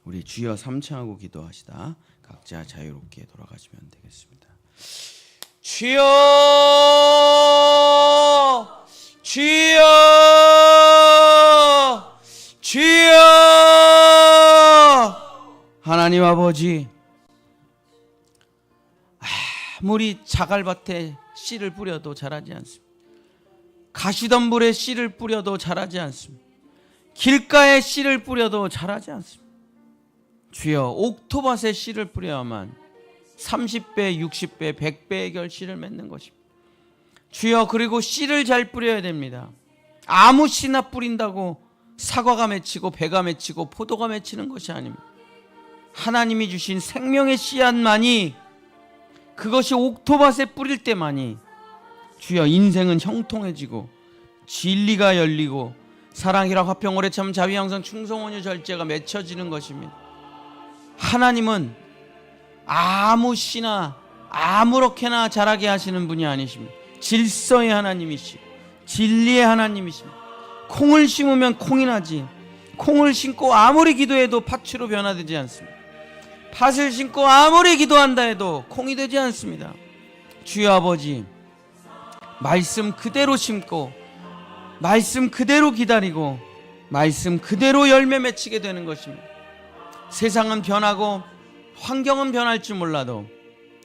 우리 주여 삼창하고 기도하시다 각자 자유롭게 돌아가시면 되겠습니다. 주여, 주여, 주여. 하나님 아버지, 아무리 자갈밭에 씨를 뿌려도 자라지 않습니다. 가시덤불에 씨를 뿌려도 자라지 않습니다. 길가에 씨를 뿌려도 자라지 않습니다. 주여, 옥토밭에 씨를 뿌려야만 30배, 60배, 100배의 결실을 맺는 것입니다. 주여, 그리고 씨를 잘 뿌려야 됩니다. 아무 씨나 뿌린다고 사과가 맺히고 배가 맺히고 포도가 맺히는 것이 아닙니다. 하나님이 주신 생명의 씨앗만이, 그것이 옥토밭에 뿌릴 때만이 주여 인생은 형통해지고 진리가 열리고 사랑, 희락, 화평, 오래 참, 자비, 양선, 충성, 온유, 절제가 맺혀지는 것입니다. 하나님은 아무 씨나 아무렇게나 자라게 하시는 분이 아니십니다. 질서의 하나님이시고 진리의 하나님이십니다. 콩을 심으면 콩이 나지, 콩을 심고 아무리 기도해도 팥으로 변화되지 않습니다. 팥을 심고 아무리 기도한다 해도 콩이 되지 않습니다. 주여 아버지, 말씀 그대로 심고 말씀 그대로 기다리고 말씀 그대로 열매 맺히게 되는 것입니다. 세상은 변하고 환경은 변할지 몰라도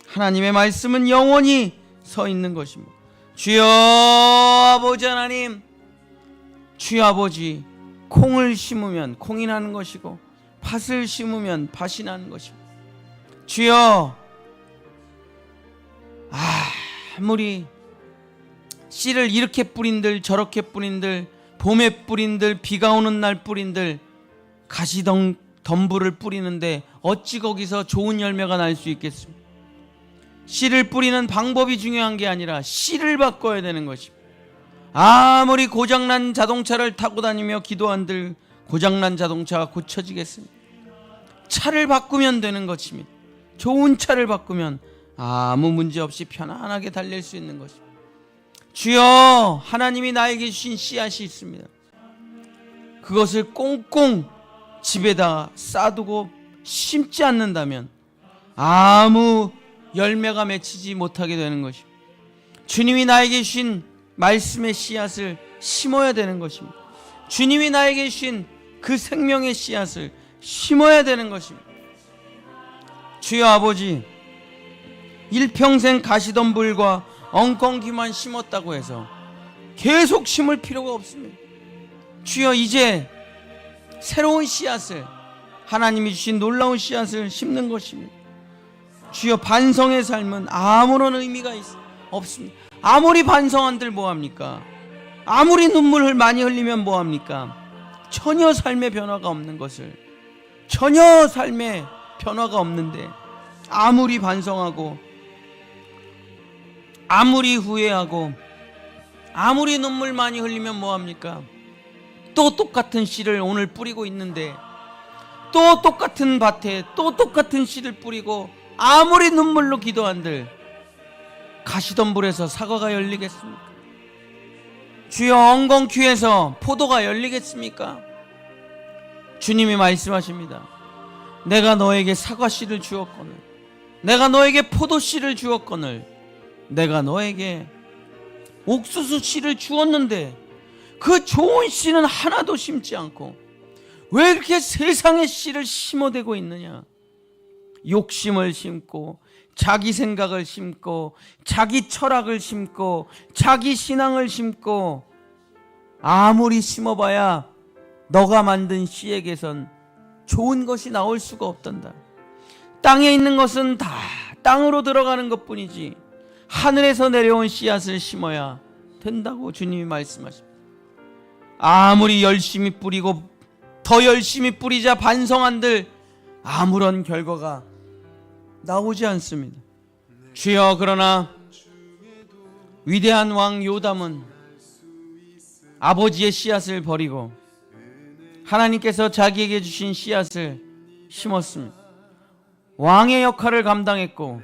하나님의 말씀은 영원히 서 있는 것입니다. 주여 아버지 하나님, 주여 아버지, 콩을 심으면 콩이 나는 것이고 팥을 심으면 팥이 나는 것입니다. 주여, 아무리 씨를 이렇게 뿌린들 저렇게 뿌린들, 봄에 뿌린들 비가 오는 날 뿌린들 가시덤불을 뿌리는데 어찌 거기서 좋은 열매가 날 수 있겠습니까? 씨를 뿌리는 방법이 중요한 게 아니라 씨를 바꿔야 되는 것입니다. 아무리 고장난 자동차를 타고 다니며 기도한들 고장난 자동차가 고쳐지겠습니다. 차를 바꾸면 되는 것입니다. 좋은 차를 바꾸면 아무 문제 없이 편안하게 달릴 수 있는 것입니다. 주여, 하나님이 나에게 주신 씨앗이 있습니다. 그것을 꽁꽁 집에다 싸두고 심지 않는다면 아무 열매가 맺히지 못하게 되는 것입니다. 주님이 나에게 주신 말씀의 씨앗을 심어야 되는 것입니다. 주님이 나에게 주신 그 생명의 씨앗을 심어야 되는 것입니다. 주여 아버지, 일평생 가시덤불과 엉겅퀴만 심었다고 해서 계속 심을 필요가 없습니다. 주여, 이제 새로운 씨앗을, 하나님이 주신 놀라운 씨앗을 심는 것입니다. 주여, 반성의 삶은 아무런 의미가 없습니다. 아무리 반성한들 뭐합니까? 아무리 눈물을 많이 흘리면 뭐합니까? 전혀 삶의 변화가 없는 것을, 전혀 삶의 변화가 없는데 아무리 반성하고 아무리 후회하고 아무리 눈물 많이 흘리면 뭐합니까? 또 똑같은 씨를 오늘 뿌리고 있는데, 또 똑같은 밭에 또 똑같은 씨를 뿌리고 아무리 눈물로 기도한들 가시덤불에서 사과가 열리겠습니까? 주여, 엉겅퀴에서 포도가 열리겠습니까? 주님이 말씀하십니다. 내가 너에게 사과씨를 주었거늘, 내가 너에게 포도씨를 주었거늘, 내가 너에게 옥수수 씨를 주었는데 그 좋은 씨는 하나도 심지 않고 왜 이렇게 세상의 씨를 심어대고 있느냐? 욕심을 심고 자기 생각을 심고 자기 철학을 심고 자기 신앙을 심고 아무리 심어봐야 너가 만든 씨에게선 좋은 것이 나올 수가 없단다. 땅에 있는 것은 다 땅으로 들어가는 것뿐이지 하늘에서 내려온 씨앗을 심어야 된다고 주님이 말씀하십니다. 아무리 열심히 뿌리고 더 열심히 뿌리자 반성한들 아무런 결과가 나오지 않습니다. 주여, 그러나 위대한 왕 요담은 아버지의 씨앗을 버리고 하나님께서 자기에게 주신 씨앗을 심었습니다. 왕의 역할을 감당했고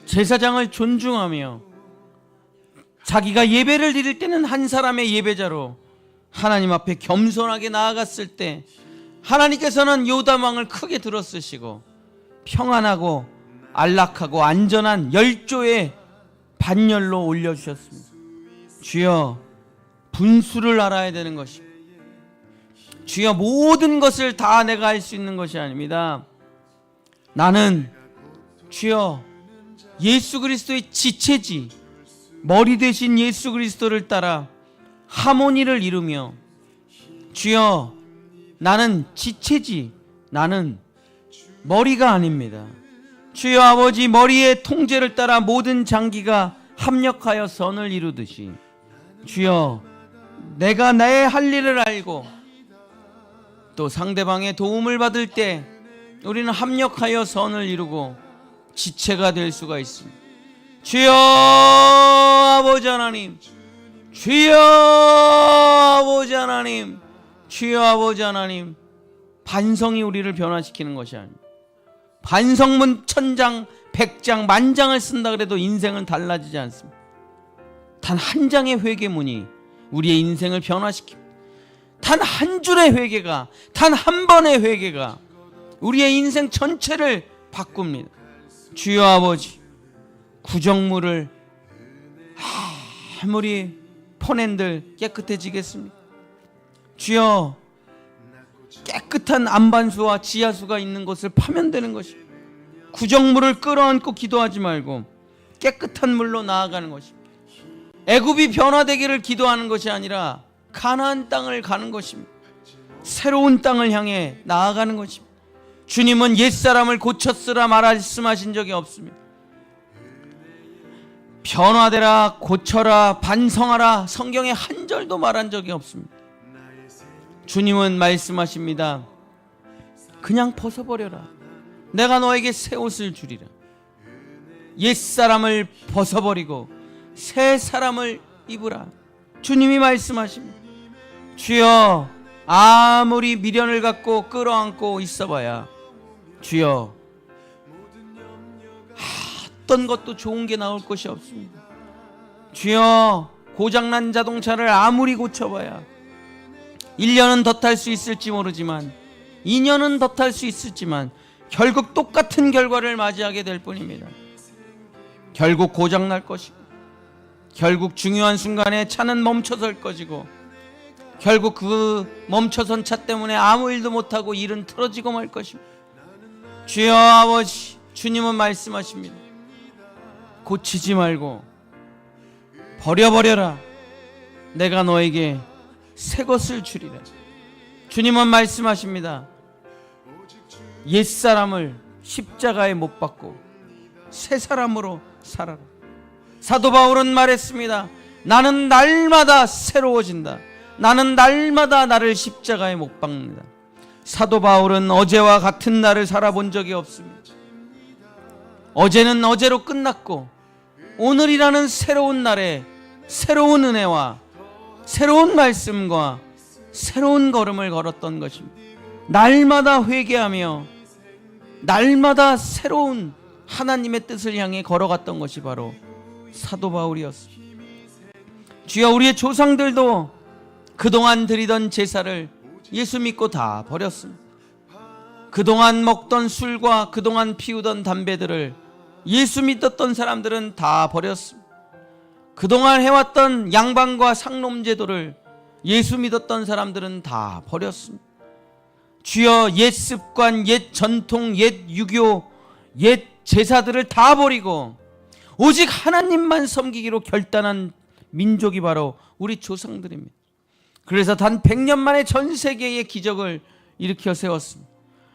제사장을 존중하며 자기가 예배를 드릴 때는 한 사람의 예배자로 하나님 앞에 겸손하게 나아갔을 때 하나님께서는 요담 왕을 크게 들어쓰시고 평안하고 안락하고 안전한 열조의 반열로 올려주셨습니다. 주여, 분수를 알아야 되는 것입니다. 주여, 모든 것을 다 내가 할 수 있는 것이 아닙니다. 나는 주여 예수 그리스도의 지체지, 머리 대신 예수 그리스도를 따라 하모니를 이루며, 주여 나는 지체지, 나는 머리가 아닙니다. 주여 아버지, 머리의 통제를 따라 모든 장기가 합력하여 선을 이루듯이 주여, 내가 나의 할 일을 알고 또 상대방의 도움을 받을 때 우리는 합력하여 선을 이루고 지체가 될 수가 있습니다. 주여 아버지 하나님, 주여 아버지 하나님, 주여 아버지 하나님, 반성이 우리를 변화시키는 것이 아닙니다. 반성문 1000장, 100장, 만장을 쓴다 그래도 인생은 달라지지 않습니다. 단 한 장의 회개문이 우리의 인생을 변화시킵니다. 단 한 줄의 회개가, 단 한 번의 회개가 우리의 인생 전체를 바꿉니다. 주여 아버지, 구정물을 아무리 퍼낸들 깨끗해지겠습니까? 주여, 깨끗한 안반수와 지하수가 있는 곳을 파면 되는 것입니다. 구정물을 끌어안고 기도하지 말고 깨끗한 물로 나아가는 것입니다. 애굽이 변화되기를 기도하는 것이 아니라 가나안 땅을 가는 것입니다. 새로운 땅을 향해 나아가는 것입니다. 주님은 옛사람을 고쳤으라 말씀하신 적이 없습니다. 변화되라, 고쳐라, 반성하라, 성경에 한 절도 말한 적이 없습니다. 주님은 말씀하십니다. 그냥 벗어버려라. 내가 너에게 새 옷을 주리라. 옛사람을 벗어버리고 새 사람을 입으라. 주님이 말씀하십니다. 주여, 아무리 미련을 갖고 끌어안고 있어봐야 주여 어떤 것도 좋은 게 나올 것이 없습니다. 주여, 고장난 자동차를 아무리 고쳐봐야 1년은 더 탈 수 있을지 모르지만 2년은 더 탈 수 있을지만 결국 똑같은 결과를 맞이하게 될 뿐입니다. 결국 고장날 것이고, 결국 중요한 순간에 차는 멈춰설 것이고, 결국 그 멈춰선 차 때문에 아무 일도 못하고 일은 틀어지고 말 것입니다. 주여 아버지, 주님은 말씀하십니다. 고치지 말고 버려버려라. 내가 너에게 새 것을 주리라. 주님은 말씀하십니다. 옛사람을 십자가에 못 박고 새 사람으로 살아라. 사도 바울은 말했습니다. 나는 날마다 새로워진다. 나는 날마다 나를 십자가에 못 박는다. 사도 바울은 어제와 같은 날을 살아본 적이 없습니다. 어제는 어제로 끝났고 오늘이라는 새로운 날에 새로운 은혜와 새로운 말씀과 새로운 걸음을 걸었던 것입니다. 날마다 회개하며 날마다 새로운 하나님의 뜻을 향해 걸어갔던 것이 바로 사도 바울이었습니다. 주여, 우리의 조상들도 그동안 드리던 제사를 예수 믿고 다 버렸습니다. 그동안 먹던 술과 그동안 피우던 담배들을 예수 믿었던 사람들은 다 버렸습니다. 그동안 해왔던 양반과 상놈제도를 예수 믿었던 사람들은 다 버렸습니다. 주여, 옛 습관, 옛 전통, 옛 유교, 옛 제사들을 다 버리고 오직 하나님만 섬기기로 결단한 민족이 바로 우리 조상들입니다. 그래서 단 100년 만에 전 세계의 기적을 일으켜 세웠습니다.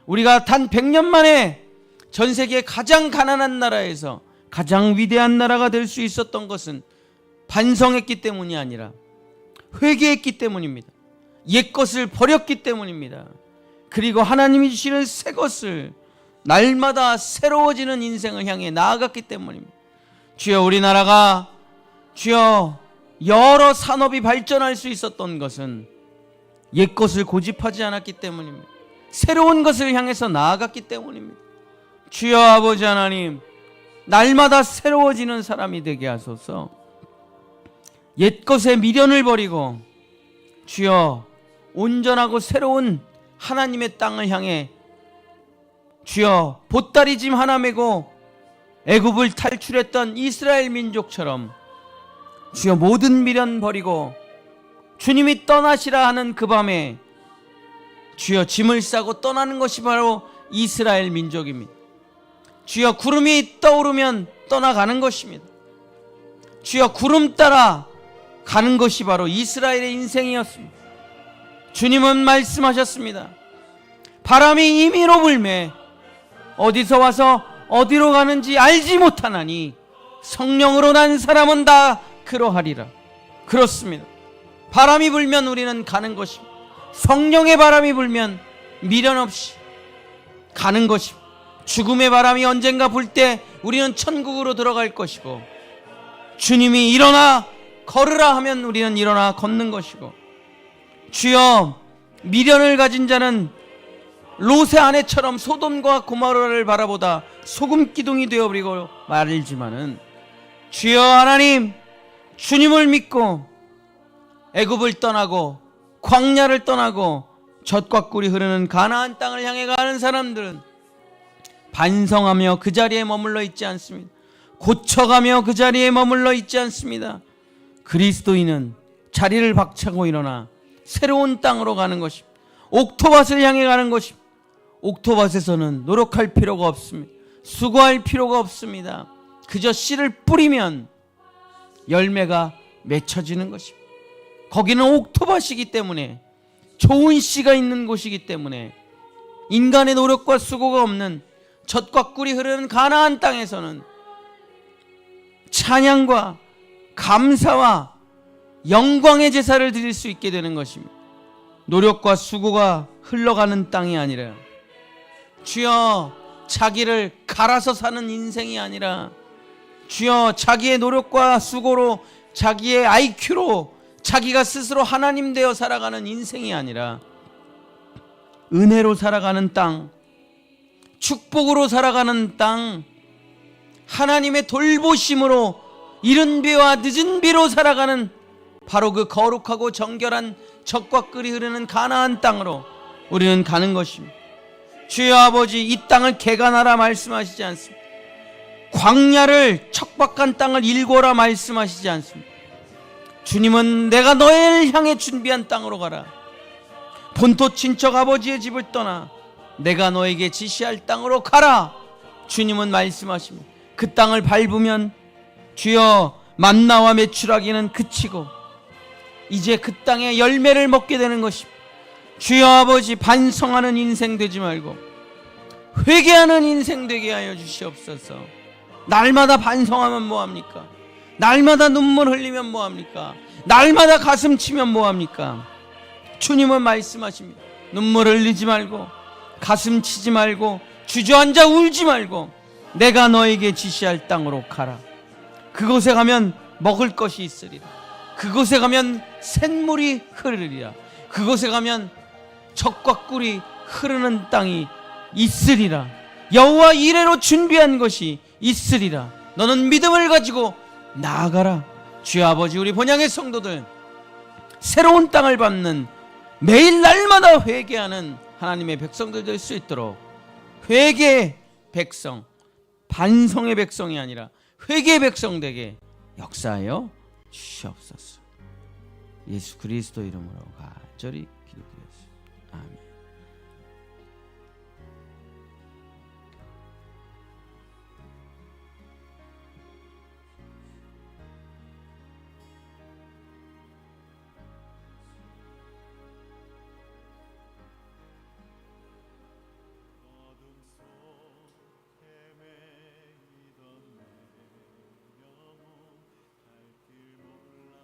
우리가 단 100년 만에 전 세계 가장 가난한 나라에서 가장 위대한 나라가 될 수 있었던 것은 반성했기 때문이 아니라 회개했기 때문입니다. 옛것을 버렸기 때문입니다. 그리고 하나님이 주시는 새 것을 날마다 새로워지는 인생을 향해 나아갔기 때문입니다. 주여, 우리나라가 주여 여러 산업이 발전할 수 있었던 것은 옛것을 고집하지 않았기 때문입니다. 새로운 것을 향해서 나아갔기 때문입니다. 주여 아버지 하나님, 날마다 새로워지는 사람이 되게 하소서. 옛것에 미련을 버리고 주여 온전하고 새로운 하나님의 땅을 향해 주여 보따리짐 하나 메고 애굽을 탈출했던 이스라엘 민족처럼 주여 모든 미련 버리고 주님이 떠나시라 하는 그 밤에 주여 짐을 싸고 떠나는 것이 바로 이스라엘 민족입니다. 주여 구름이 떠오르면 떠나가는 것입니다. 주여 구름 따라 가는 것이 바로 이스라엘의 인생이었습니다. 주님은 말씀하셨습니다. 바람이 임의로 불매 어디서 와서 어디로 가는지 알지 못하나니 성령으로 난 사람은 다 그러하리라. 그렇습니다. 바람이 불면 우리는 가는 것입니다. 성령의 바람이 불면 미련 없이 가는 것입니다. 죽음의 바람이 언젠가 불 때 우리는 천국으로 들어갈 것이고, 주님이 일어나 걸으라 하면 우리는 일어나 걷는 것이고, 주여 미련을 가진 자는 롯의 아내처럼 소돔과 고모라를 바라보다 소금 기둥이 되어버리고 말지만은, 주여 하나님 주님을 믿고 애굽을 떠나고 광야를 떠나고 젖과 꿀이 흐르는 가나안 땅을 향해 가는 사람들은 반성하며 그 자리에 머물러 있지 않습니다. 고쳐가며 그 자리에 머물러 있지 않습니다. 그리스도인은 자리를 박차고 일어나 새로운 땅으로 가는 것입니다. 옥토밭을 향해 가는 것입니다. 옥토밭에서는 노력할 필요가 없습니다. 수고할 필요가 없습니다. 그저 씨를 뿌리면 열매가 맺혀지는 것입니다. 거기는 옥토밭이기 때문에, 좋은 씨가 있는 곳이기 때문에, 인간의 노력과 수고가 없는 젖과 꿀이 흐르는 가나안 땅에서는 찬양과 감사와 영광의 제사를 드릴 수 있게 되는 것입니다. 노력과 수고가 흘러가는 땅이 아니라, 주여 자기를 갈아서 사는 인생이 아니라, 주여 자기의 노력과 수고로, 자기의 IQ로 자기가 스스로 하나님 되어 살아가는 인생이 아니라 은혜로 살아가는 땅, 축복으로 살아가는 땅, 하나님의 돌보심으로 이른 비와 늦은 비로 살아가는 바로 그 거룩하고 정결한 젖과 꿀이 흐르는 가나안 땅으로 우리는 가는 것입니다. 주여 아버지, 이 땅을 개간하라 말씀하시지 않습니다. 광야를, 척박한 땅을 일궈라 말씀하시지 않습니다. 주님은 내가 너를 향해 준비한 땅으로 가라, 본토 친척 아버지의 집을 떠나 내가 너에게 지시할 땅으로 가라, 주님은 말씀하십니다. 그 땅을 밟으면 주여 만나와 메추라기는 그치고 이제 그 땅의 열매를 먹게 되는 것입니다. 주여 아버지, 반성하는 인생 되지 말고 회개하는 인생 되게 하여 주시옵소서. 날마다 반성하면 뭐합니까? 날마다 눈물 흘리면 뭐합니까? 날마다 가슴 치면 뭐합니까? 주님은 말씀하십니다. 눈물 흘리지 말고 가슴 치지 말고 주저앉아 울지 말고 내가 너에게 지시할 땅으로 가라. 그곳에 가면 먹을 것이 있으리라. 그곳에 가면 샘물이 흐르리라. 그곳에 가면 젖과 꿀이 흐르는 땅이 있으리라. 여호와 이레로 준비한 것이 있으리라. 너는 믿음을 가지고 나아가라. 주여 아버지, 우리 본향의 성도들 새로운 땅을 밟는, 매일 날마다 회개하는 하나님의 백성들 될 수 있도록, 회개의 백성, 반성의 백성이 아니라 회개의 백성 되게 역사하여 주시옵소서. 예수 그리스도 이름으로 간절히 기도드렸습니다. 아멘.